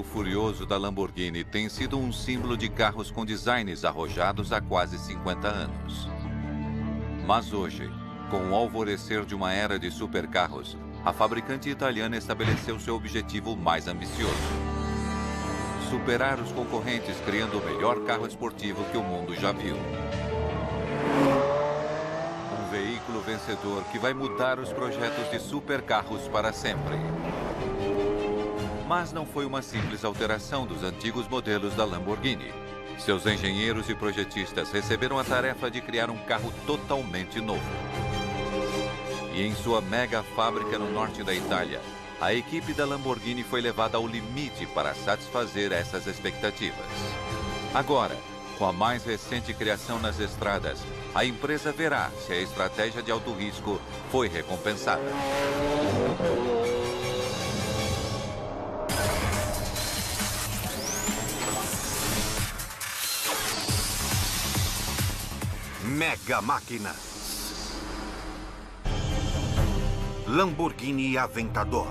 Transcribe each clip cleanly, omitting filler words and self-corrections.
furioso da Lamborghini tem sido um símbolo de carros com designs arrojados há quase 50 anos. Mas hoje, com o alvorecer de uma era de supercarros, a fabricante italiana estabeleceu seu objetivo mais ambicioso: superar os concorrentes criando o melhor carro esportivo que o mundo já viu. Um veículo vencedor que vai mudar os projetos de supercarros para sempre. Mas não foi uma simples alteração dos antigos modelos da Lamborghini. Seus engenheiros e projetistas receberam a tarefa de criar um carro totalmente novo. E em sua mega fábrica no norte da Itália, a equipe da Lamborghini foi levada ao limite para satisfazer essas expectativas. Agora, com a mais recente criação nas estradas, a empresa verá se a estratégia de alto risco foi recompensada. Mega Máquinas. Lamborghini Aventador.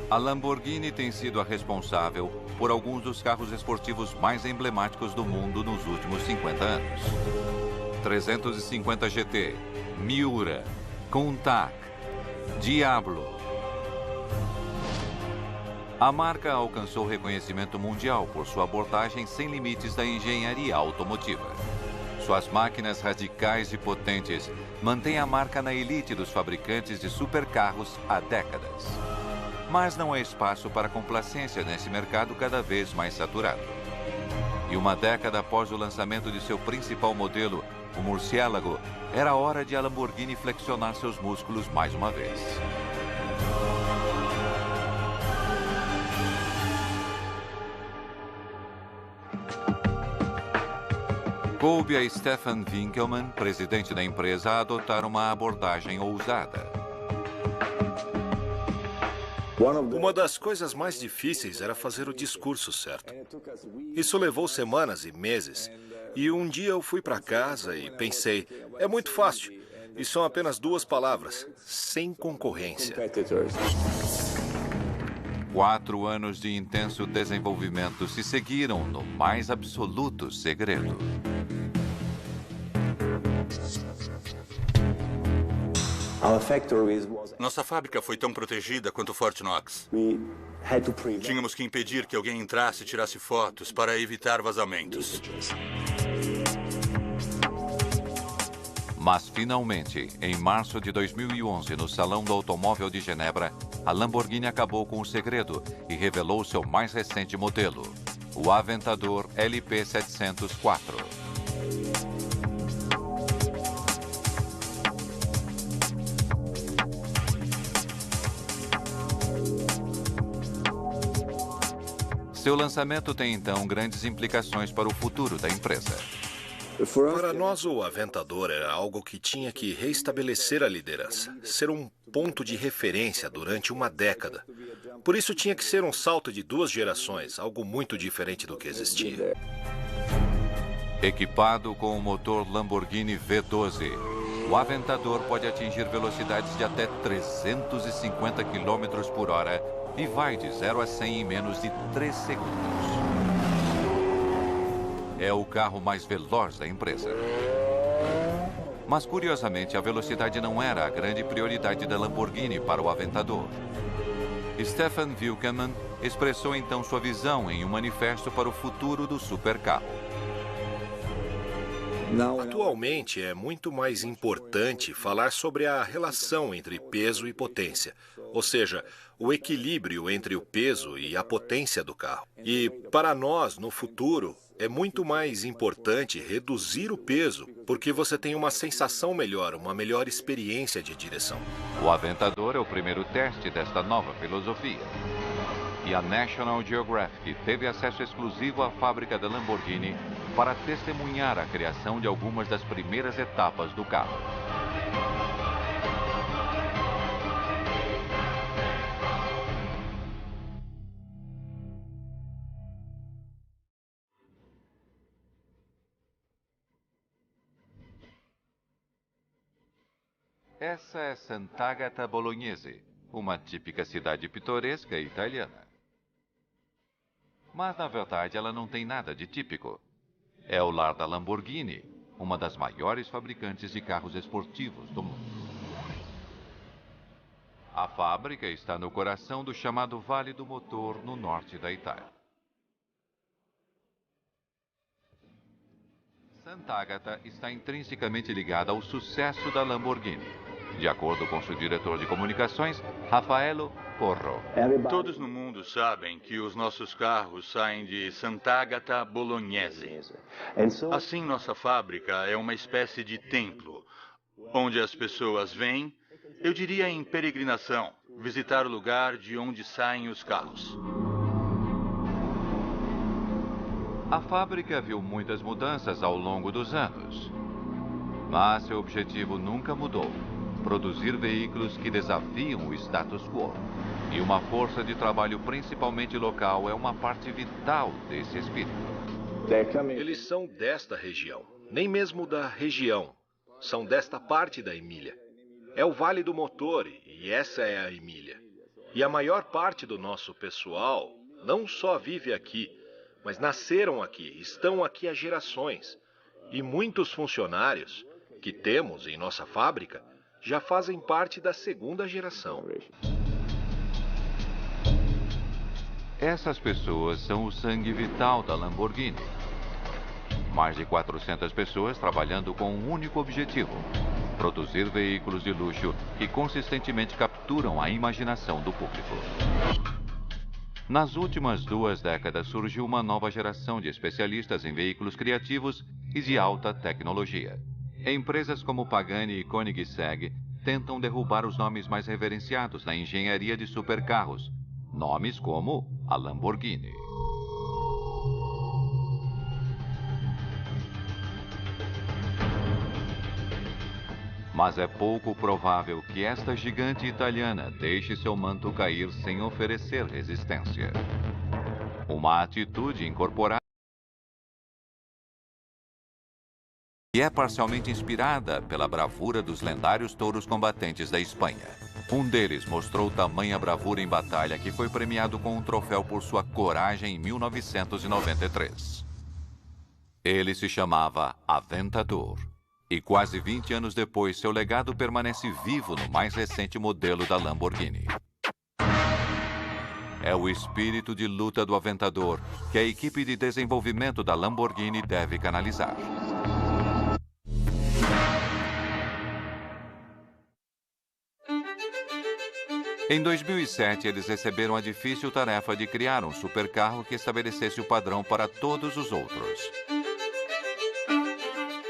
A Lamborghini tem sido a responsável por alguns dos carros esportivos mais emblemáticos do mundo nos últimos 50 anos. 350 GT, Miura, Countach, Diablo. A marca alcançou reconhecimento mundial por sua abordagem sem limites da engenharia automotiva. Suas máquinas radicais e potentes mantêm a marca na elite dos fabricantes de supercarros há décadas. Mas não há espaço para complacência nesse mercado cada vez mais saturado. E uma década após o lançamento de seu principal modelo, o Murciélago, era hora de a Lamborghini flexionar seus músculos mais uma vez. Coube a Stefan Winkelmann, presidente da empresa, a adotar uma abordagem ousada. Uma das coisas mais difíceis era fazer o discurso certo. Isso levou semanas e meses. E um dia eu fui para casa e pensei, é muito fácil. E são apenas duas palavras, sem concorrência. 4 anos de intenso desenvolvimento se seguiram no mais absoluto segredo. Nossa fábrica foi tão protegida quanto Fort Knox. Tínhamos que impedir que alguém entrasse e tirasse fotos para evitar vazamentos. Mas, finalmente, em março de 2011, no Salão do Automóvel de Genebra, a Lamborghini acabou com o segredo e revelou seu mais recente modelo, o Aventador LP704. Seu lançamento tem, então, grandes implicações para o futuro da empresa. Para nós, o Aventador era algo que tinha que reestabelecer a liderança, ser um ponto de referência durante uma década. Por isso tinha que ser um salto de 2 gerações, algo muito diferente do que existia. Equipado com o motor Lamborghini V12, o Aventador pode atingir velocidades de até 350 km por hora e vai de 0 a 100 em menos de 3 segundos. É o carro mais veloz da empresa. Mas, curiosamente, a velocidade não era a grande prioridade da Lamborghini para o Aventador. Stefan Winkelmann expressou então sua visão em um manifesto para o futuro do supercarro. Atualmente, é muito mais importante falar sobre a relação entre peso e potência, ou seja, o equilíbrio entre o peso e a potência do carro. E, para nós, no futuro, é muito mais importante reduzir o peso, porque você tem uma sensação melhor, uma melhor experiência de direção. O Aventador é o primeiro teste desta nova filosofia. E a National Geographic teve acesso exclusivo à fábrica da Lamborghini para testemunhar a criação de algumas das primeiras etapas do carro. Essa é Sant'Agata Bolognese, uma típica cidade pitoresca italiana. Mas, na verdade, ela não tem nada de típico. É o lar da Lamborghini, uma das maiores fabricantes de carros esportivos do mundo. A fábrica está no coração do chamado Vale do Motor, no norte da Itália. Sant'Agata está intrinsecamente ligada ao sucesso da Lamborghini, de acordo com seu diretor de comunicações, Raffaello Porro. Todos no mundo sabem que os nossos carros saem de Sant'Agata Bolognese. Assim, nossa fábrica é uma espécie de templo, onde as pessoas vêm, eu diria em peregrinação, visitar o lugar de onde saem os carros. A fábrica viu muitas mudanças ao longo dos anos, mas seu objetivo nunca mudou: produzir veículos que desafiam o status quo. E uma força de trabalho principalmente local é uma parte vital desse espírito. Eles são desta região, nem mesmo da região, são desta parte da Emília. É o Vale do Motor e essa é a Emília. E a maior parte do nosso pessoal não só vive aqui, mas nasceram aqui, estão aqui há gerações. E muitos funcionários que temos em nossa fábrica já fazem parte da segunda geração. Essas pessoas são o sangue vital da Lamborghini. Mais de 400 pessoas trabalhando com um único objetivo: produzir veículos de luxo que consistentemente capturam a imaginação do público. Nas últimas 2 décadas surgiu uma nova geração de especialistas em veículos criativos e de alta tecnologia. Empresas como Pagani e Koenigsegg tentam derrubar os nomes mais reverenciados na engenharia de supercarros, nomes como a Lamborghini. Mas é pouco provável que esta gigante italiana deixe seu manto cair sem oferecer resistência. Uma atitude incorporada e é parcialmente inspirada pela bravura dos lendários touros combatentes da Espanha. Um deles mostrou tamanha bravura em batalha que foi premiado com um troféu por sua coragem em 1993. Ele se chamava Aventador. E quase 20 anos depois, seu legado permanece vivo no mais recente modelo da Lamborghini. É o espírito de luta do Aventador que a equipe de desenvolvimento da Lamborghini deve canalizar. Em 2007, eles receberam a difícil tarefa de criar um supercarro que estabelecesse o padrão para todos os outros.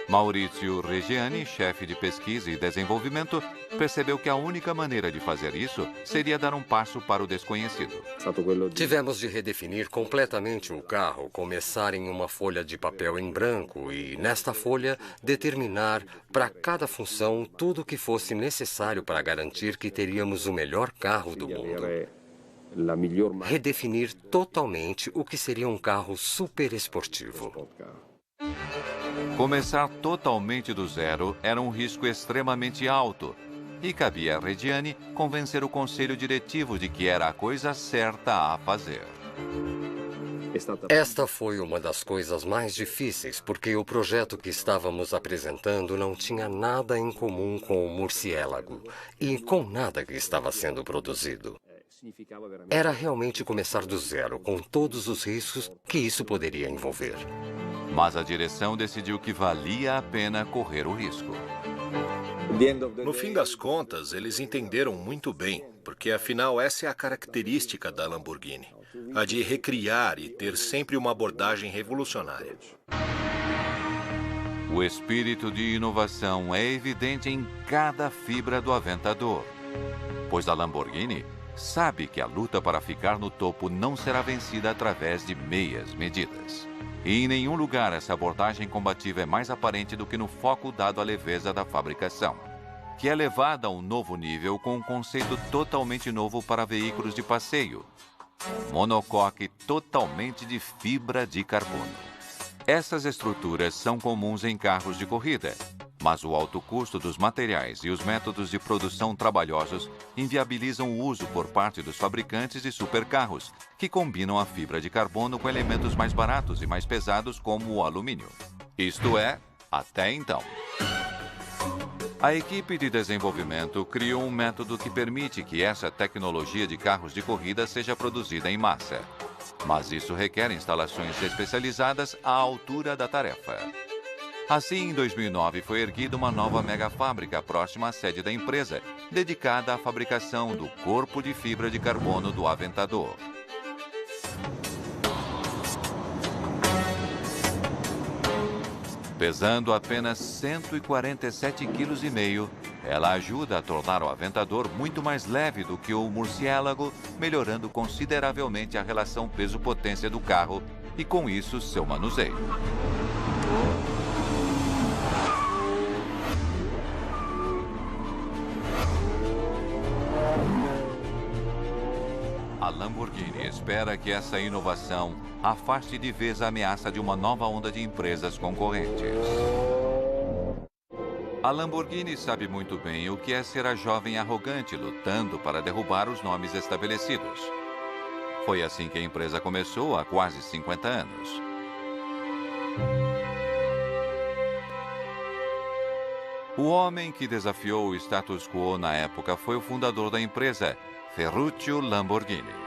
Maurizio Reggiani, chefe de pesquisa e desenvolvimento, percebeu que a única maneira de fazer isso seria dar um passo para o desconhecido. Tivemos de redefinir completamente o carro, começar em uma folha de papel em branco e, nesta folha, determinar para cada função tudo o que fosse necessário para garantir que teríamos o melhor carro do mundo. Redefinir totalmente o que seria um carro super esportivo. Começar totalmente do zero era um risco extremamente alto e cabia a Reggiani convencer o conselho diretivo de que era a coisa certa a fazer. Esta foi uma das coisas mais difíceis, porque o projeto que estávamos apresentando não tinha nada em comum com o Murciélago e com nada que estava sendo produzido. Era realmente começar do zero, com todos os riscos que isso poderia envolver. Mas a direção decidiu que valia a pena correr o risco. No fim das contas, eles entenderam muito bem, porque afinal essa é a característica da Lamborghini, a de recriar e ter sempre uma abordagem revolucionária. O espírito de inovação é evidente em cada fibra do Aventador, pois a Lamborghini sabe que a luta para ficar no topo não será vencida através de meias medidas. E em nenhum lugar essa abordagem combativa é mais aparente do que no foco dado à leveza da fabricação, que é levada a um novo nível com um conceito totalmente novo para veículos de passeio: monocoque totalmente de fibra de carbono. Essas estruturas são comuns em carros de corrida, Mas o alto custo dos materiais e os métodos de produção trabalhosos inviabilizam o uso por parte dos fabricantes de supercarros, que combinam a fibra de carbono com elementos mais baratos e mais pesados como o alumínio. Isto é, até então. A equipe de desenvolvimento criou um método que permite que essa tecnologia de carros de corrida seja produzida em massa. Mas isso requer instalações especializadas à altura da tarefa. Assim, em 2009, foi erguida uma nova mega fábrica próxima à sede da empresa, dedicada à fabricação do corpo de fibra de carbono do Aventador. Pesando apenas 147,5 kg, ela ajuda a tornar o Aventador muito mais leve do que o Murciélago, melhorando consideravelmente a relação peso-potência do carro e, com isso, seu manuseio. A Lamborghini espera que essa inovação afaste de vez a ameaça de uma nova onda de empresas concorrentes. A Lamborghini sabe muito bem o que é ser a jovem arrogante lutando para derrubar os nomes estabelecidos. Foi assim que a empresa começou há quase 50 anos. O homem que desafiou o status quo na época foi o fundador da empresa, Ferruccio Lamborghini.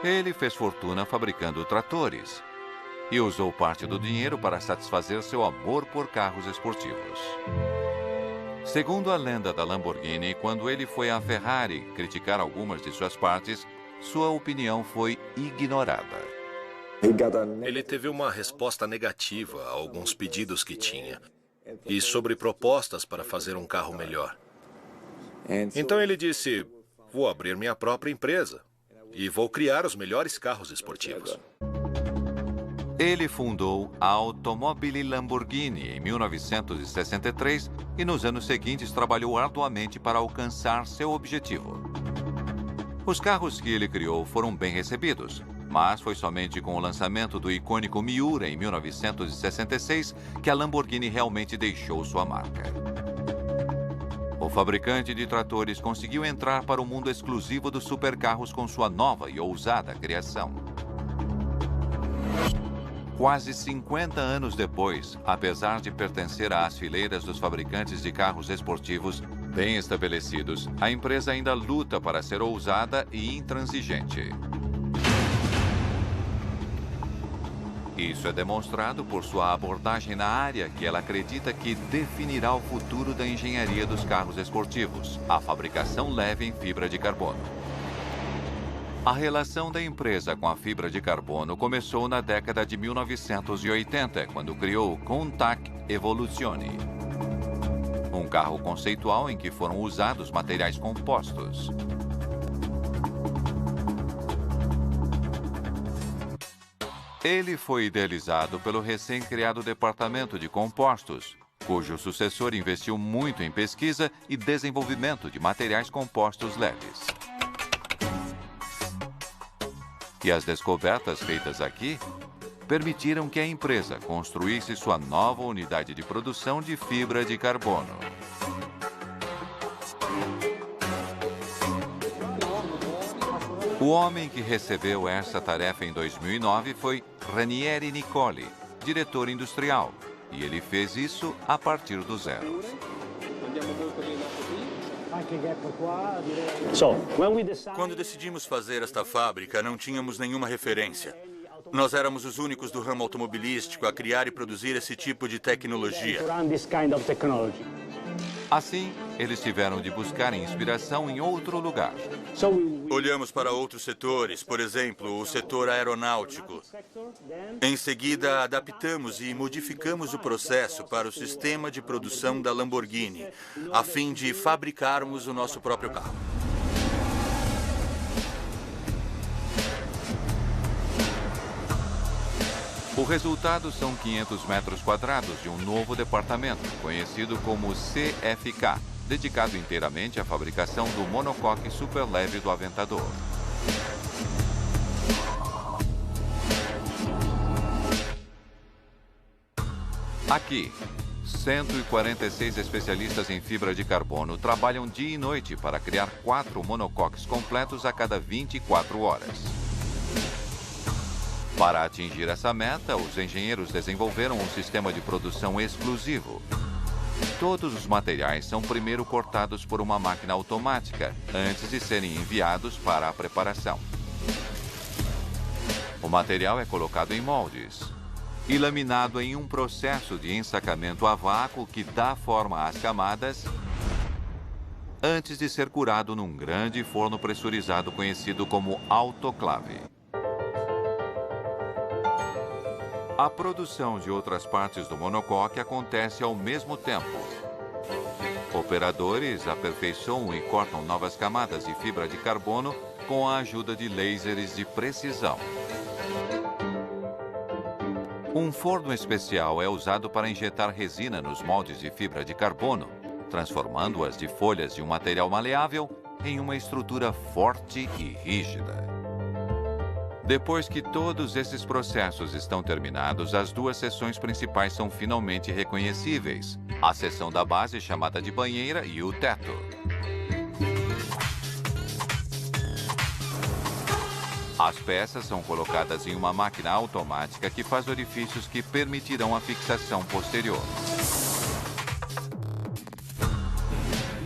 Ele fez fortuna fabricando tratores e usou parte do dinheiro para satisfazer seu amor por carros esportivos. Segundo a lenda da Lamborghini, quando ele foi à Ferrari criticar algumas de suas partes, sua opinião foi ignorada. Ele teve uma resposta negativa a alguns pedidos que tinha e sobre propostas para fazer um carro melhor. Então ele disse: vou abrir minha própria empresa e vou criar os melhores carros esportivos. Ele fundou a Automobili Lamborghini em 1963 e nos anos seguintes trabalhou arduamente para alcançar seu objetivo. Os carros que ele criou foram bem recebidos, mas foi somente com o lançamento do icônico Miura em 1966 que a Lamborghini realmente deixou sua marca. O fabricante de tratores conseguiu entrar para o mundo exclusivo dos supercarros com sua nova e ousada criação. Quase 50 anos depois, apesar de pertencer às fileiras dos fabricantes de carros esportivos bem estabelecidos, a empresa ainda luta para ser ousada e intransigente. Isso é demonstrado por sua abordagem na área que ela acredita que definirá o futuro da engenharia dos carros esportivos, a fabricação leve em fibra de carbono. A relação da empresa com a fibra de carbono começou na década de 1980, quando criou o Countach Evoluzione, um carro conceitual em que foram usados materiais compostos. Ele foi idealizado pelo recém-criado Departamento de Compostos, cujo sucessor investiu muito em pesquisa e desenvolvimento de materiais compostos leves. E as descobertas feitas aqui permitiram que a empresa construísse sua nova unidade de produção de fibra de carbono. O homem que recebeu essa tarefa em 2009 foi Ranieri Nicoli, diretor industrial, e ele fez isso a partir do zero. Quando decidimos fazer esta fábrica, não tínhamos nenhuma referência. Nós éramos os únicos do ramo automobilístico a criar e produzir esse tipo de tecnologia. Assim, eles tiveram de buscar inspiração em outro lugar. Olhamos para outros setores, por exemplo, o setor aeronáutico. Em seguida, adaptamos e modificamos o processo para o sistema de produção da Lamborghini, a fim de fabricarmos o nosso próprio carro. O resultado são 500 metros quadrados de um novo departamento, conhecido como CFK, dedicado inteiramente à fabricação do monocoque superleve do Aventador. Aqui, 146 especialistas em fibra de carbono trabalham dia e noite para criar 4 monocoques completos a cada 24 horas. Para atingir essa meta, os engenheiros desenvolveram um sistema de produção exclusivo. Todos os materiais são primeiro cortados por uma máquina automática, antes de serem enviados para a preparação. O material é colocado em moldes e laminado em um processo de ensacamento a vácuo que dá forma às camadas antes de ser curado num grande forno pressurizado conhecido como autoclave. A produção de outras partes do monocoque acontece ao mesmo tempo. Operadores aperfeiçoam e cortam novas camadas de fibra de carbono com a ajuda de lasers de precisão. Um forno especial é usado para injetar resina nos moldes de fibra de carbono, transformando-as de folhas de um material maleável em uma estrutura forte e rígida. Depois que todos esses processos estão terminados, as duas seções principais são finalmente reconhecíveis: a seção da base, chamada de banheira, e o teto. As peças são colocadas em uma máquina automática que faz orifícios que permitirão a fixação posterior.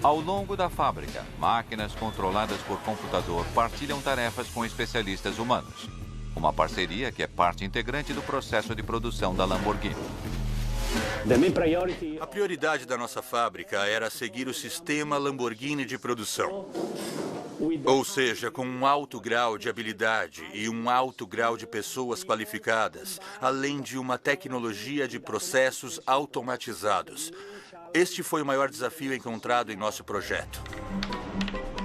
Ao longo da fábrica, máquinas controladas por computador partilham tarefas com especialistas humanos. Uma parceria que é parte integrante do processo de produção da Lamborghini. A prioridade da nossa fábrica era seguir o sistema Lamborghini de produção. Ou seja, com um alto grau de habilidade e um alto grau de pessoas qualificadas, além de uma tecnologia de processos automatizados. Este foi o maior desafio encontrado em nosso projeto.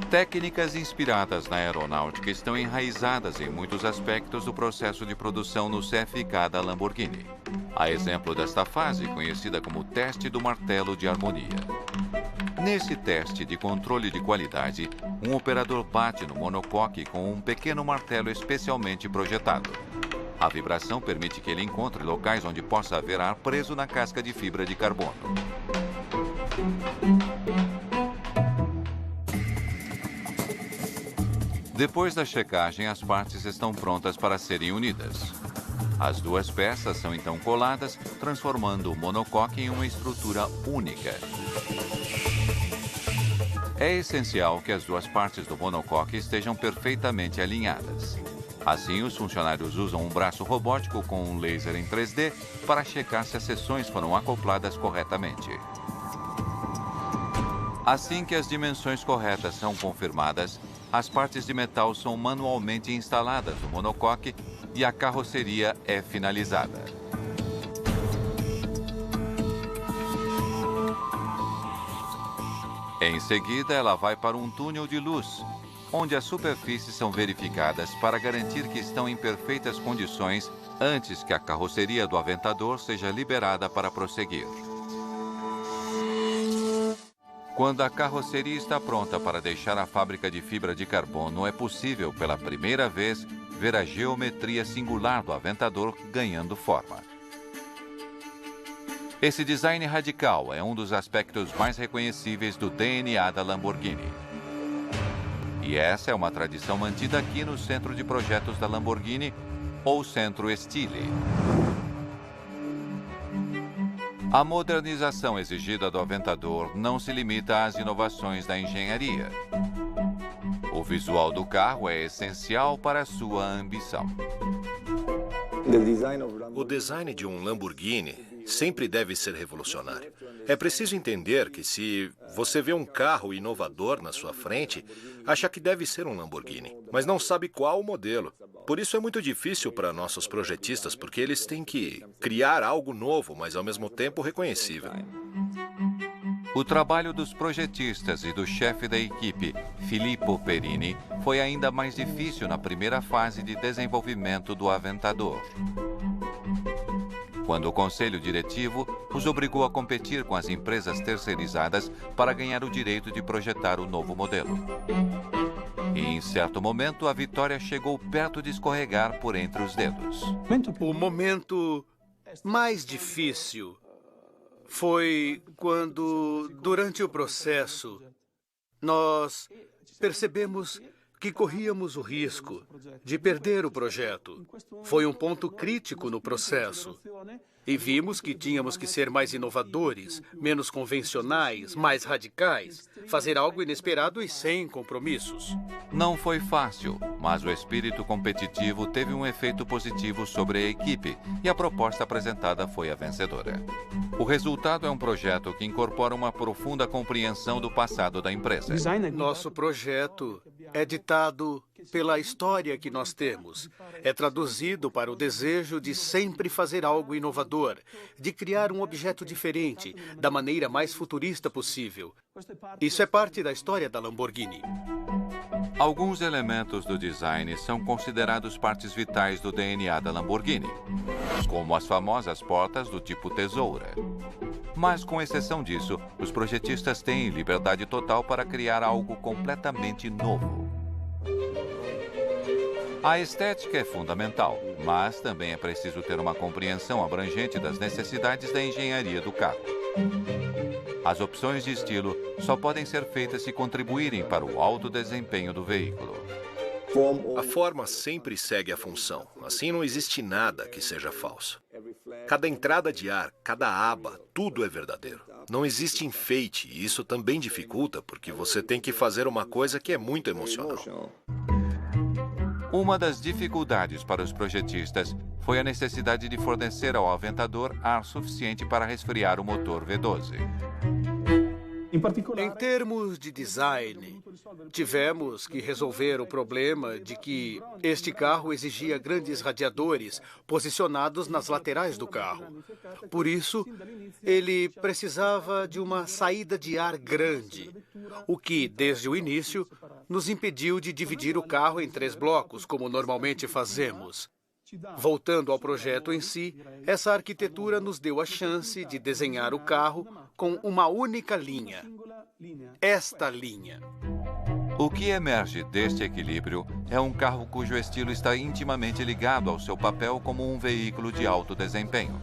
Técnicas inspiradas na aeronáutica estão enraizadas em muitos aspectos do processo de produção no CFK da Lamborghini. A exemplo desta fase, conhecida como teste do martelo de harmonia. Nesse teste de controle de qualidade, um operador bate no monocoque com um pequeno martelo especialmente projetado. A vibração permite que ele encontre locais onde possa haver ar preso na casca de fibra de carbono. Depois da checagem, as partes estão prontas para serem unidas. As duas peças são então coladas, transformando o monocoque em uma estrutura única. É essencial que as duas partes do monocoque estejam perfeitamente alinhadas. Assim, os funcionários usam um braço robótico com um laser em 3D para checar se as seções foram acopladas corretamente. Assim que as dimensões corretas são confirmadas, as partes de metal são manualmente instaladas no monocoque e a carroceria é finalizada. Em seguida, ela vai para um túnel de luz, onde as superfícies são verificadas para garantir que estão em perfeitas condições antes que a carroceria do Aventador seja liberada para prosseguir. Quando a carroceria está pronta para deixar a fábrica de fibra de carbono, é possível, pela primeira vez, ver a geometria singular do Aventador ganhando forma. Esse design radical é um dos aspectos mais reconhecíveis do DNA da Lamborghini. E essa é uma tradição mantida aqui no Centro de Projetos da Lamborghini, ou Centro Stile. A modernização exigida do Aventador não se limita às inovações da engenharia. O visual do carro é essencial para a sua ambição. O design de um Lamborghini sempre deve ser revolucionário. É preciso entender que se você vê um carro inovador na sua frente, acha que deve ser um Lamborghini, mas não sabe qual o modelo. Por isso é muito difícil para nossos projetistas, porque eles têm que criar algo novo, mas ao mesmo tempo reconhecível. O trabalho dos projetistas e do chefe da equipe, Filippo Perini, foi ainda mais difícil na primeira fase de desenvolvimento do Aventador, quando o conselho diretivo os obrigou a competir com as empresas terceirizadas para ganhar o direito de projetar o novo modelo. E, em certo momento, a vitória chegou perto de escorregar por entre os dedos. O momento mais difícil foi quando, durante o processo, nós percebemos que corríamos o risco de perder o projeto. Foi um ponto crítico no processo. E vimos que tínhamos que ser mais inovadores, menos convencionais, mais radicais, fazer algo inesperado e sem compromissos. Não foi fácil, mas o espírito competitivo teve um efeito positivo sobre a equipe e a proposta apresentada foi a vencedora. O resultado é um projeto que incorpora uma profunda compreensão do passado da empresa. Nosso projeto é ditado pela história que nós temos. É traduzido para o desejo de sempre fazer algo inovador, de criar um objeto diferente, da maneira mais futurista possível. Isso é parte da história da Lamborghini. Alguns elementos do design são considerados partes vitais do DNA da Lamborghini, como as famosas portas do tipo tesoura. Mas, com exceção disso, os projetistas têm liberdade total para criar algo completamente novo. A estética é fundamental, mas também é preciso ter uma compreensão abrangente das necessidades da engenharia do carro. As opções de estilo só podem ser feitas se contribuírem para o alto desempenho do veículo. A forma sempre segue a função. Assim não existe nada que seja falso. Cada entrada de ar, cada aba, tudo é verdadeiro. Não existe enfeite e isso também dificulta porque você tem que fazer uma coisa que é muito emocional. Uma das dificuldades para os projetistas foi a necessidade de fornecer ao Aventador ar suficiente para resfriar o motor V12. Em termos de design, tivemos que resolver o problema de que este carro exigia grandes radiadores posicionados nas laterais do carro. Por isso, ele precisava de uma saída de ar grande, o que, desde o início, nos impediu de dividir o carro em 3 blocos, como normalmente fazemos. Voltando ao projeto em si, essa arquitetura nos deu a chance de desenhar o carro com uma única linha. Esta linha. O que emerge deste equilíbrio é um carro cujo estilo está intimamente ligado ao seu papel como um veículo de alto desempenho.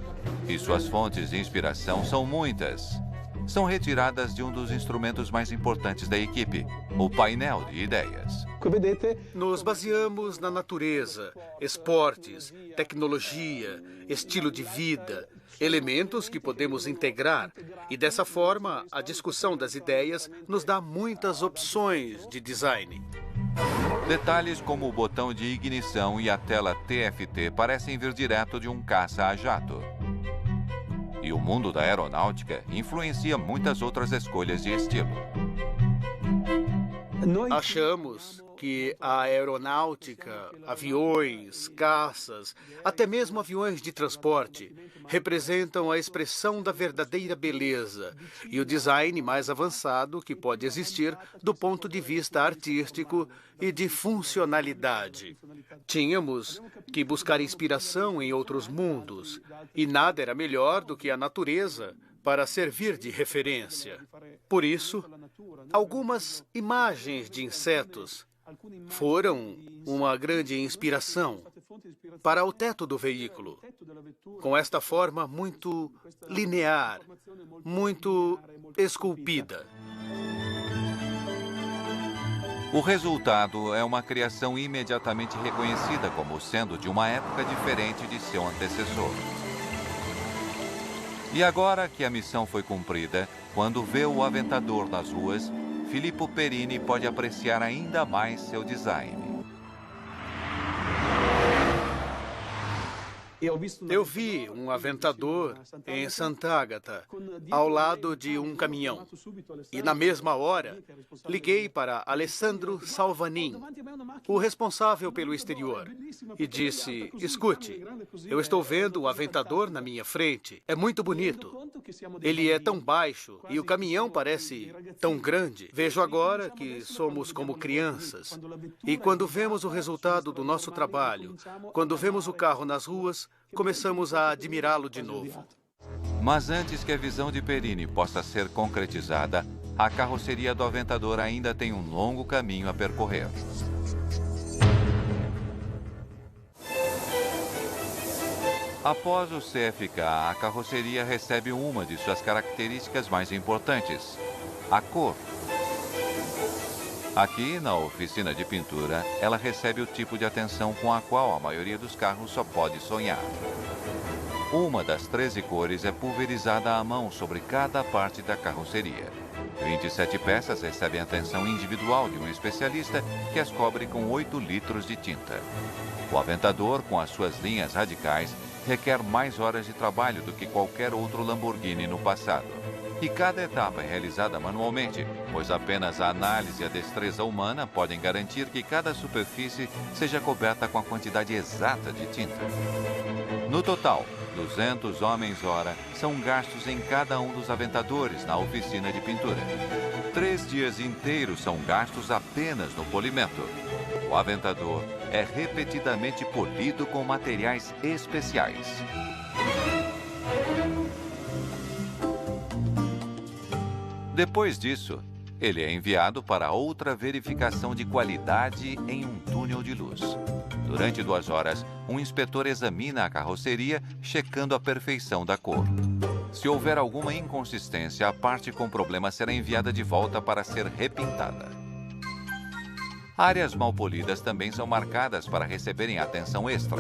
E suas fontes de inspiração são muitas. São retiradas de um dos instrumentos mais importantes da equipe, o painel de ideias. Nos baseamos na natureza, esportes, tecnologia, estilo de vida, elementos que podemos integrar. E dessa forma, a discussão das ideias nos dá muitas opções de design. Detalhes como o botão de ignição e a tela TFT parecem vir direto de um caça a jato. E o mundo da aeronáutica influencia muitas outras escolhas de estilo. Achamos que a aeronáutica, aviões, caças, até mesmo aviões de transporte, representam a expressão da verdadeira beleza e o design mais avançado que pode existir do ponto de vista artístico e de funcionalidade. Tínhamos que buscar inspiração em outros mundos e nada era melhor do que a natureza para servir de referência. Por isso, algumas imagens de insetos foram uma grande inspiração para o teto do veículo, com esta forma muito linear, muito esculpida. O resultado é uma criação imediatamente reconhecida como sendo de uma época diferente de seu antecessor. E agora que a missão foi cumprida, quando vê o Aventador nas ruas, Filippo Perini pode apreciar ainda mais seu design. Eu vi um Aventador em Sant'Agata, ao lado de um caminhão. E na mesma hora, liguei para Alessandro Salvanin, o responsável pelo exterior, e disse: escute, eu estou vendo um Aventador na minha frente. É muito bonito. Ele é tão baixo e o caminhão parece tão grande. Vejo agora que somos como crianças. E quando vemos o resultado do nosso trabalho, quando vemos o carro nas ruas, começamos a admirá-lo de novo. Mas antes que a visão de Perini possa ser concretizada, a carroceria do Aventador ainda tem um longo caminho a percorrer. Após o CFK, a carroceria recebe uma de suas características mais importantes, a cor. Aqui, na oficina de pintura, ela recebe o tipo de atenção com a qual a maioria dos carros só pode sonhar. Uma das 13 cores é pulverizada à mão sobre cada parte da carroceria. 27 peças recebem atenção individual de um especialista que as cobre com 8 litros de tinta. O Aventador, com as suas linhas radicais, requer mais horas de trabalho do que qualquer outro Lamborghini no passado. E cada etapa é realizada manualmente, pois apenas a análise e a destreza humana podem garantir que cada superfície seja coberta com a quantidade exata de tinta. No total, 200 homens-hora são gastos em cada um dos Aventadores na oficina de pintura. 3 dias inteiros são gastos apenas no polimento. O Aventador é repetidamente polido com materiais especiais. Depois disso, ele é enviado para outra verificação de qualidade em um túnel de luz. Durante 2 horas, um inspetor examina a carroceria, checando a perfeição da cor. Se houver alguma inconsistência, a parte com problema será enviada de volta para ser repintada. Áreas mal polidas também são marcadas para receberem atenção extra.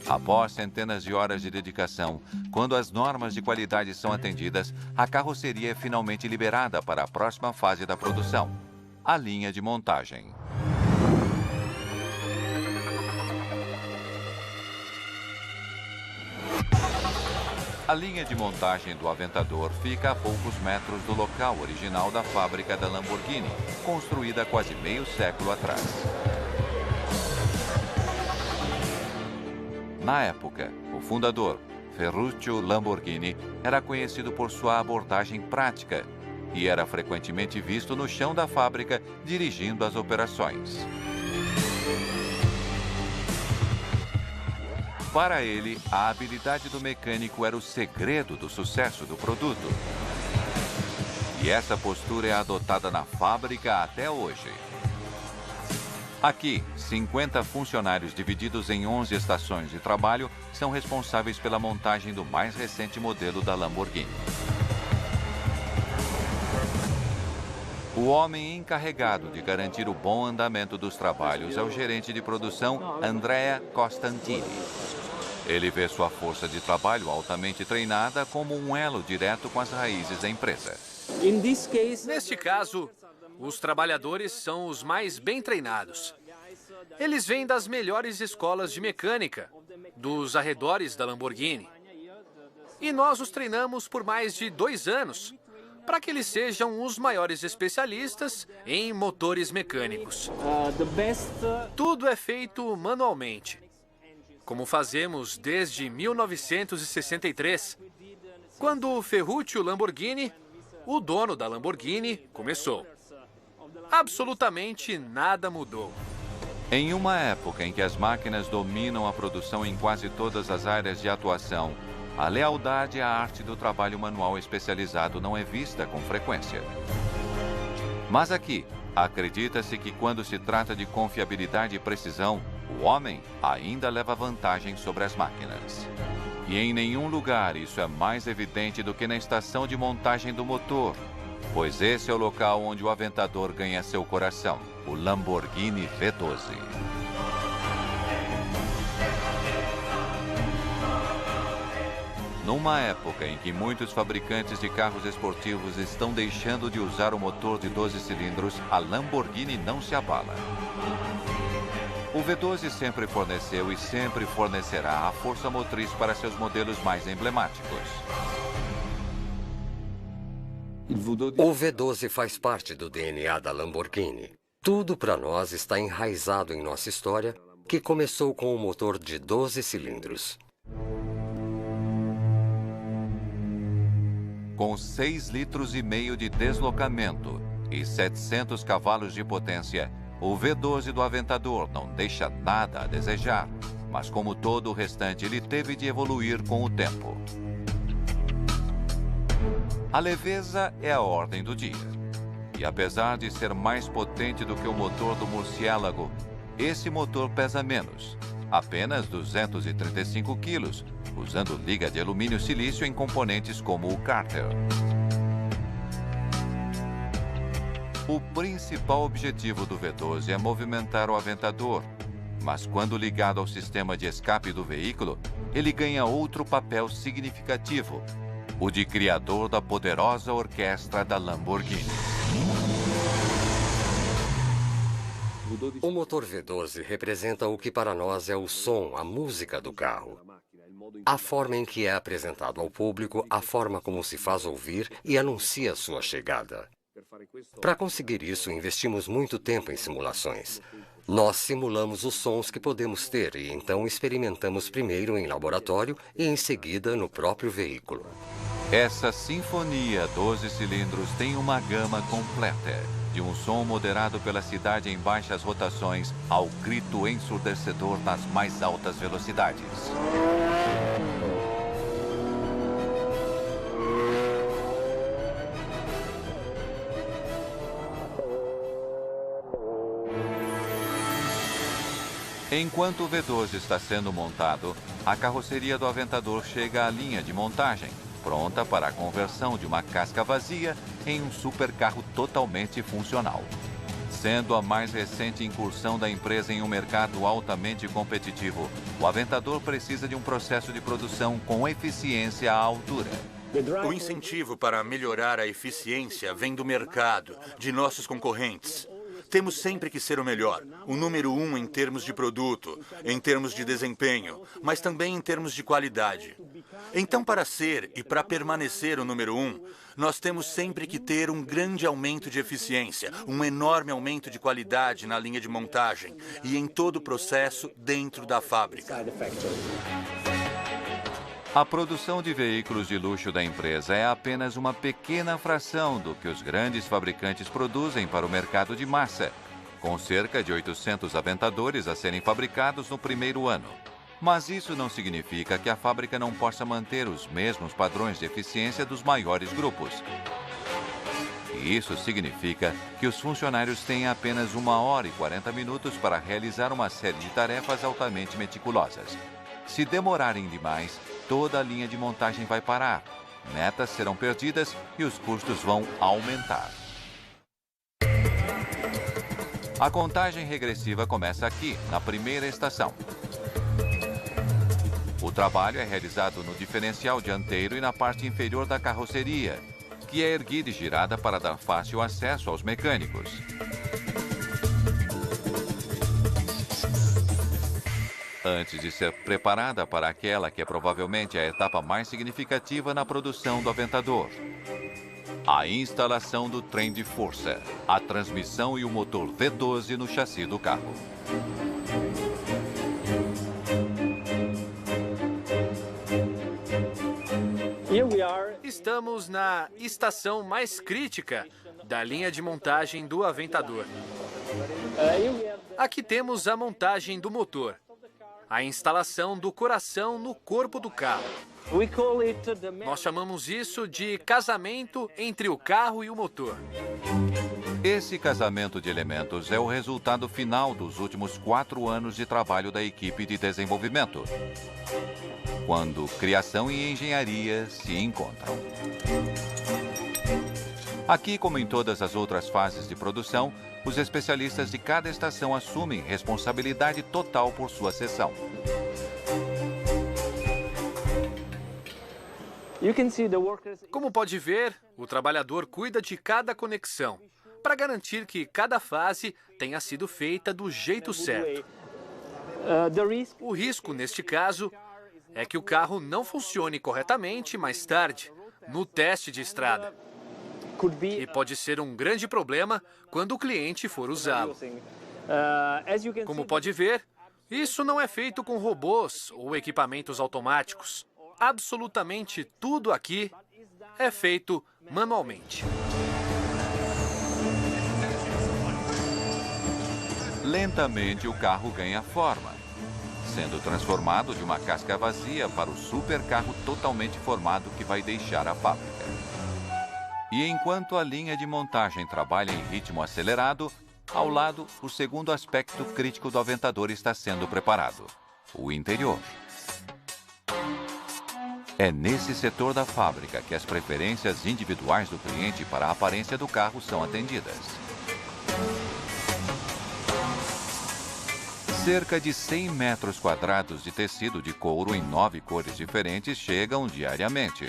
Após centenas de horas de dedicação, quando as normas de qualidade são atendidas, a carroceria é finalmente liberada para a próxima fase da produção, a linha de montagem. A linha de montagem do Aventador fica a poucos metros do local original da fábrica da Lamborghini, construída quase meio século atrás. Na época, o fundador, Ferruccio Lamborghini, era conhecido por sua abordagem prática e era frequentemente visto no chão da fábrica dirigindo as operações. Para ele, a habilidade do mecânico era o segredo do sucesso do produto. E essa postura é adotada na fábrica até hoje. Aqui, 50 funcionários divididos em 11 estações de trabalho são responsáveis pela montagem do mais recente modelo da Lamborghini. O homem encarregado de garantir o bom andamento dos trabalhos é o gerente de produção, Andrea Costantini. Ele vê sua força de trabalho altamente treinada como um elo direto com as raízes da empresa. Neste caso, os trabalhadores são os mais bem treinados. Eles vêm das melhores escolas de mecânica, dos arredores da Lamborghini. E nós os treinamos por mais de 2 anos, para que eles sejam os maiores especialistas em motores mecânicos. Tudo é feito manualmente, como fazemos desde 1963, quando o Ferruccio Lamborghini, o dono da Lamborghini, começou. Absolutamente nada mudou. Em uma época em que as máquinas dominam a produção em quase todas as áreas de atuação, a lealdade à arte do trabalho manual especializado não é vista com frequência. Mas aqui, acredita-se que quando se trata de confiabilidade e precisão, o homem ainda leva vantagem sobre as máquinas. E em nenhum lugar isso é mais evidente do que na estação de montagem do motor, pois esse é o local onde o Aventador ganha seu coração, o Lamborghini V12. Numa época em que muitos fabricantes de carros esportivos estão deixando de usar o motor de 12 cilindros, a Lamborghini não se abala. O V12 sempre forneceu e sempre fornecerá a força motriz para seus modelos mais emblemáticos. O V12 faz parte do DNA da Lamborghini. Tudo para nós está enraizado em nossa história, que começou com o motor de 12 cilindros. Com 6,5 litros de deslocamento e 700 cavalos de potência, o V12 do Aventador não deixa nada a desejar, mas como todo o restante, ele teve de evoluir com o tempo. A leveza é a ordem do dia. E apesar de ser mais potente do que o motor do Murciélago, esse motor pesa menos, apenas 235 quilos, usando liga de alumínio silício em componentes como o cárter. O principal objetivo do V12 é movimentar o aventador, mas quando ligado ao sistema de escape do veículo, ele ganha outro papel significativo, o de criador da poderosa orquestra da Lamborghini. O motor V12 representa o que para nós é o som, a música do carro. A forma em que é apresentado ao público, a forma como se faz ouvir e anuncia sua chegada. Para conseguir isso, investimos muito tempo em simulações. Nós simulamos os sons que podemos ter e então experimentamos primeiro em laboratório e em seguida no próprio veículo. Essa sinfonia 12 cilindros tem uma gama completa, de um som moderado pela cidade em baixas rotações ao grito ensurdecedor nas mais altas velocidades. Enquanto o V12 está sendo montado, a carroceria do Aventador chega à linha de montagem, pronta para a conversão de uma casca vazia em um supercarro totalmente funcional. Sendo a mais recente incursão da empresa em um mercado altamente competitivo, o Aventador precisa de um processo de produção com eficiência à altura. O incentivo para melhorar a eficiência vem do mercado, de nossos concorrentes. Temos sempre que ser o melhor, o número 1 em termos de produto, em termos de desempenho, mas também em termos de qualidade. Então, para ser e para permanecer o número 1, nós temos sempre que ter um grande aumento de eficiência, um enorme aumento de qualidade na linha de montagem e em todo o processo dentro da fábrica. A produção de veículos de luxo da empresa é apenas uma pequena fração do que os grandes fabricantes produzem para o mercado de massa, com cerca de 800 Aventadores a serem fabricados no primeiro ano. Mas isso não significa que a fábrica não possa manter os mesmos padrões de eficiência dos maiores grupos. E isso significa que os funcionários têm apenas 1 hora e 40 minutos para realizar uma série de tarefas altamente meticulosas. Se demorarem demais, toda a linha de montagem vai parar, metas serão perdidas e os custos vão aumentar. A contagem regressiva começa aqui, na primeira estação. O trabalho é realizado no diferencial dianteiro e na parte inferior da carroceria, que é erguida e girada para dar fácil acesso aos mecânicos. Antes de ser preparada para aquela que é provavelmente a etapa mais significativa na produção do Aventador. A instalação do trem de força, a transmissão e o motor V12 no chassi do carro. Estamos na estação mais crítica da linha de montagem do Aventador. Aqui temos a montagem do motor, a instalação do coração no corpo do carro. Nós chamamos isso de casamento entre o carro e o motor. Esse casamento de elementos é o resultado final dos últimos 4 anos de trabalho da equipe de desenvolvimento, quando criação e engenharia se encontram. Aqui, como em todas as outras fases de produção, os especialistas de cada estação assumem responsabilidade total por sua seção. Como pode ver, o trabalhador cuida de cada conexão, para garantir que cada fase tenha sido feita do jeito certo. O risco, neste caso, é que o carro não funcione corretamente mais tarde, no teste de estrada. E pode ser um grande problema quando o cliente for usá-lo. Como pode ver, isso não é feito com robôs ou equipamentos automáticos. Absolutamente tudo aqui é feito manualmente. Lentamente o carro ganha forma, sendo transformado de uma casca vazia para o supercarro totalmente formado que vai deixar a fábrica. E enquanto a linha de montagem trabalha em ritmo acelerado, ao lado, o segundo aspecto crítico do Aventador está sendo preparado: o interior. É nesse setor da fábrica que as preferências individuais do cliente para a aparência do carro são atendidas. Cerca de 100 metros quadrados de tecido de couro em 9 cores diferentes chegam diariamente.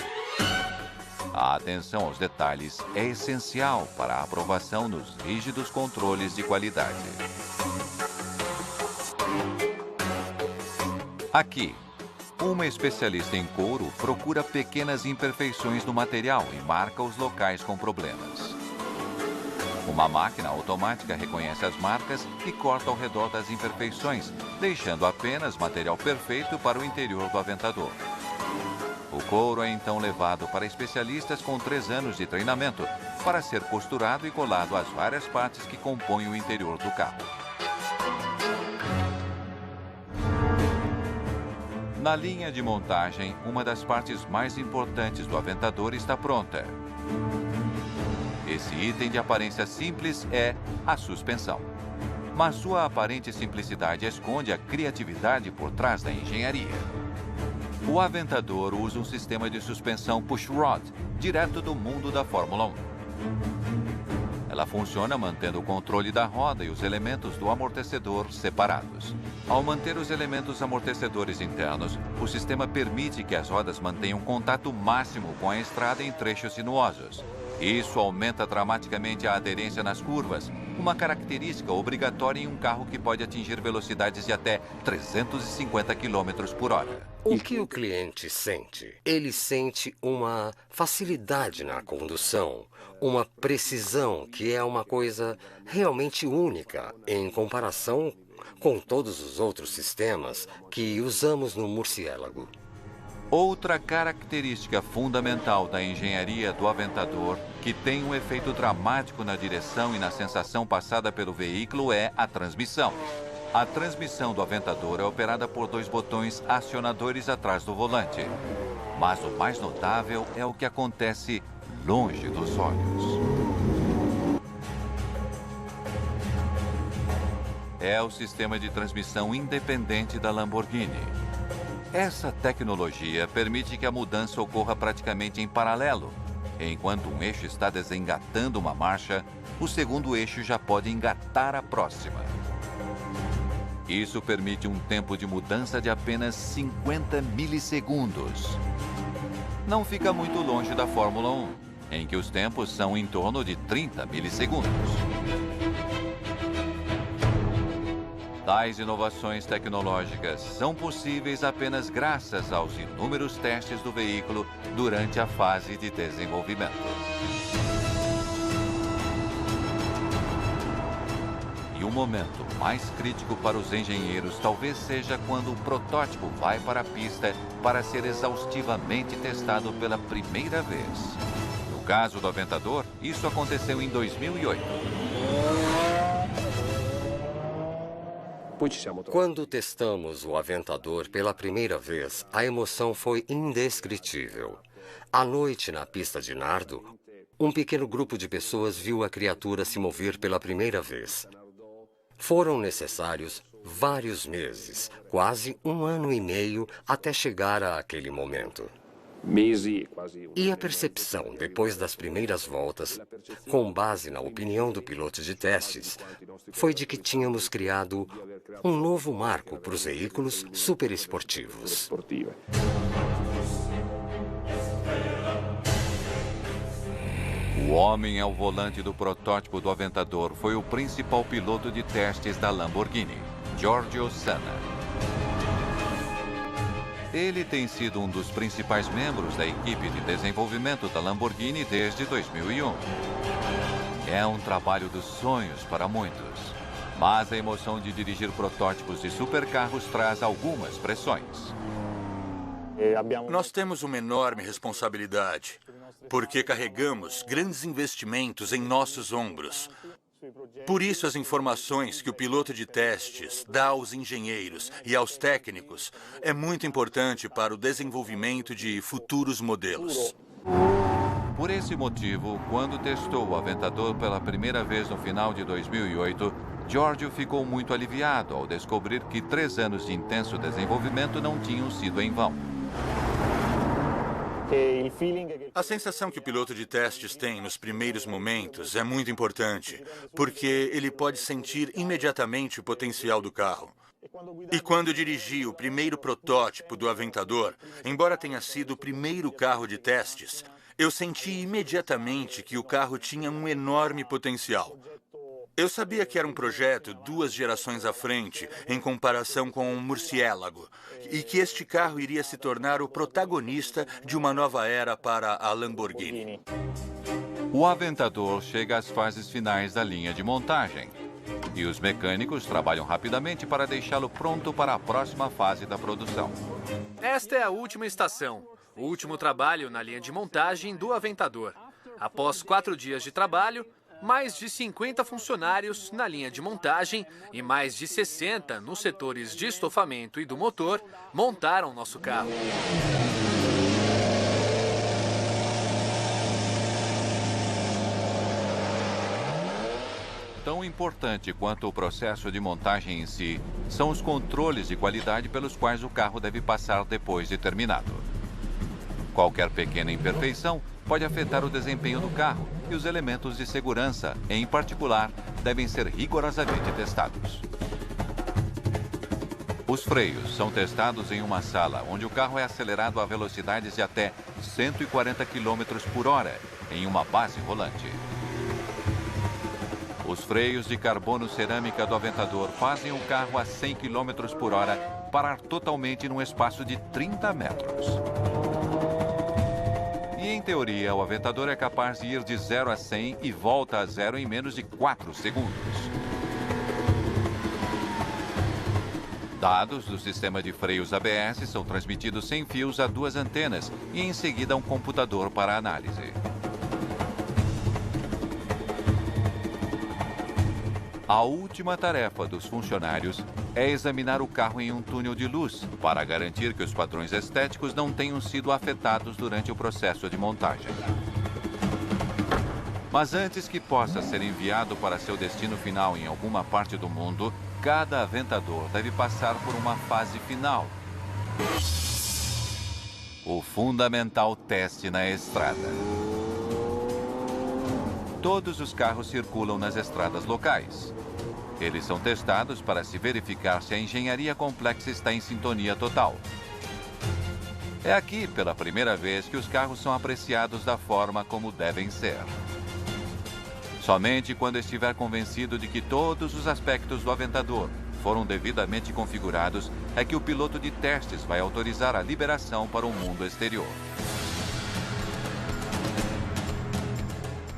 A atenção aos detalhes é essencial para a aprovação nos rígidos controles de qualidade. Aqui, uma especialista em couro procura pequenas imperfeições no material e marca os locais com problemas. Uma máquina automática reconhece as marcas e corta ao redor das imperfeições, deixando apenas material perfeito para o interior do aventador. O couro é então levado para especialistas com 3 anos de treinamento para ser costurado e colado às várias partes que compõem o interior do carro. Na linha de montagem, uma das partes mais importantes do aventador está pronta. Esse item de aparência simples é a suspensão. Mas sua aparente simplicidade esconde a criatividade por trás da engenharia. O aventador usa um sistema de suspensão pushrod, direto do mundo da Fórmula 1. Ela funciona mantendo o controle da roda e os elementos do amortecedor separados. Ao manter os elementos amortecedores internos, o sistema permite que as rodas mantenham contato máximo com a estrada em trechos sinuosos. Isso aumenta dramaticamente a aderência nas curvas, uma característica obrigatória em um carro que pode atingir velocidades de até 350 km por hora. O que o cliente sente? Ele sente uma facilidade na condução, uma precisão que é uma coisa realmente única em comparação com todos os outros sistemas que usamos no Murciélago. Outra característica fundamental da engenharia do Aventador, que tem um efeito dramático na direção e na sensação passada pelo veículo, é a transmissão. A transmissão do Aventador é operada por 2 botões acionadores atrás do volante. Mas o mais notável é o que acontece longe dos olhos. É o sistema de transmissão independente da Lamborghini. Essa tecnologia permite que a mudança ocorra praticamente em paralelo. Enquanto um eixo está desengatando uma marcha, o segundo eixo já pode engatar a próxima. Isso permite um tempo de mudança de apenas 50 milissegundos. Não fica muito longe da Fórmula 1, em que os tempos são em torno de 30 milissegundos. Tais inovações tecnológicas são possíveis apenas graças aos inúmeros testes do veículo durante a fase de desenvolvimento. E o momento mais crítico para os engenheiros talvez seja quando o protótipo vai para a pista para ser exaustivamente testado pela primeira vez. No caso do Aventador, isso aconteceu em 2008. Quando testamos o Aventador pela primeira vez, a emoção foi indescritível. À noite, na pista de Nardo, um pequeno grupo de pessoas viu a criatura se mover pela primeira vez. Foram necessários vários meses, quase 1 ano e meio, até chegar àquele momento. E a percepção, depois das primeiras voltas, com base na opinião do piloto de testes, foi de que tínhamos criado um novo marco para os veículos superesportivos. O homem ao volante do protótipo do Aventador foi o principal piloto de testes da Lamborghini, Giorgio Sanna. Ele tem sido um dos principais membros da equipe de desenvolvimento da Lamborghini desde 2001. É um trabalho dos sonhos para muitos, mas a emoção de dirigir protótipos de supercarros traz algumas pressões. Nós temos uma enorme responsabilidade, porque carregamos grandes investimentos em nossos ombros. Por isso, as informações que o piloto de testes dá aos engenheiros e aos técnicos é muito importante para o desenvolvimento de futuros modelos. Por esse motivo, quando testou o Aventador pela primeira vez no final de 2008, Giorgio ficou muito aliviado ao descobrir que 3 anos de intenso desenvolvimento não tinham sido em vão. A sensação que o piloto de testes tem nos primeiros momentos é muito importante, porque ele pode sentir imediatamente o potencial do carro. E quando eu dirigi o primeiro protótipo do Aventador, embora tenha sido o primeiro carro de testes, eu senti imediatamente que o carro tinha um enorme potencial. Eu sabia que era um projeto 2 gerações à frente, em comparação com um murciélago, e que este carro iria se tornar o protagonista de uma nova era para a Lamborghini. O Aventador chega às fases finais da linha de montagem. E os mecânicos trabalham rapidamente para deixá-lo pronto para a próxima fase da produção. Esta é a última estação, o último trabalho na linha de montagem do Aventador. Após 4 dias de trabalho, mais de 50 funcionários na linha de montagem e mais de 60 nos setores de estofamento e do motor montaram nosso carro. Tão importante quanto o processo de montagem em si são os controles de qualidade pelos quais o carro deve passar depois de terminado. Qualquer pequena imperfeição pode afetar o desempenho do carro e os elementos de segurança, em particular, devem ser rigorosamente testados. Os freios são testados em uma sala onde o carro é acelerado a velocidades de até 140 km por hora em uma base rolante. Os freios de carbono cerâmica do Aventador fazem o carro a 100 km por hora parar totalmente num espaço de 30 metros. E, em teoria, o Aventador é capaz de ir de 0 a 100 e volta a 0 em menos de 4 segundos. Dados do sistema de freios ABS são transmitidos sem fios a 2 antenas e, em seguida, a um computador para análise. A última tarefa dos funcionários é examinar o carro em um túnel de luz para garantir que os padrões estéticos não tenham sido afetados durante o processo de montagem. Mas antes que possa ser enviado para seu destino final em alguma parte do mundo, cada Aventador deve passar por uma fase final. O fundamental teste na estrada. Todos os carros circulam nas estradas locais. Eles são testados para se verificar se a engenharia complexa está em sintonia total. É aqui, pela primeira vez, que os carros são apreciados da forma como devem ser. Somente quando estiver convencido de que todos os aspectos do Aventador foram devidamente configurados é que o piloto de testes vai autorizar a liberação para o mundo exterior.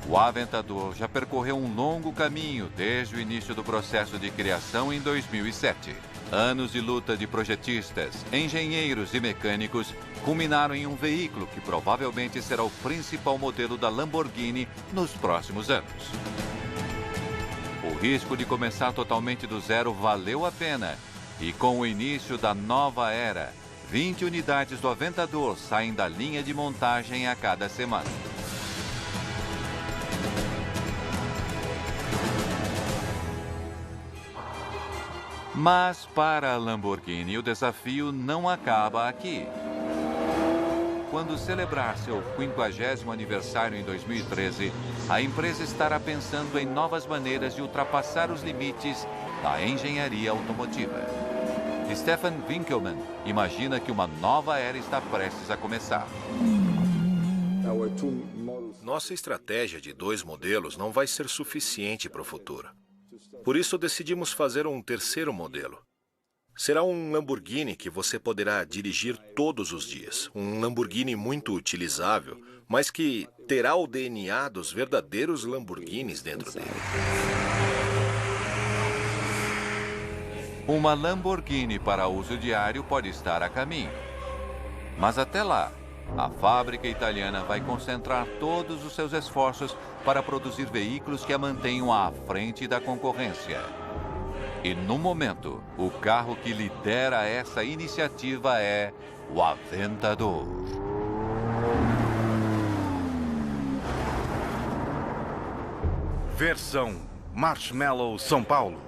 O Aventador já percorreu um longo caminho desde o início do processo de criação em 2007. Anos de luta de projetistas, engenheiros e mecânicos culminaram em um veículo que provavelmente será o principal modelo da Lamborghini nos próximos anos. O risco de começar totalmente do zero valeu a pena. E com o início da nova era, 20 unidades do Aventador saem da linha de montagem a cada semana. Mas para a Lamborghini, o desafio não acaba aqui. Quando celebrar seu 50º aniversário em 2013, a empresa estará pensando em novas maneiras de ultrapassar os limites da engenharia automotiva. Stefan Winkelmann imagina que uma nova era está prestes a começar. Nossa estratégia de 2 modelos não vai ser suficiente para o futuro. Por isso, decidimos fazer um 3º modelo. Será um Lamborghini que você poderá dirigir todos os dias. Um Lamborghini muito utilizável, mas que terá o DNA dos verdadeiros Lamborghinis dentro dele. Uma Lamborghini para uso diário pode estar a caminho. Mas até lá, a fábrica italiana vai concentrar todos os seus esforços para produzir veículos que a mantenham à frente da concorrência. E no momento, o carro que lidera essa iniciativa é o Aventador. Versão Marshmallow São Paulo.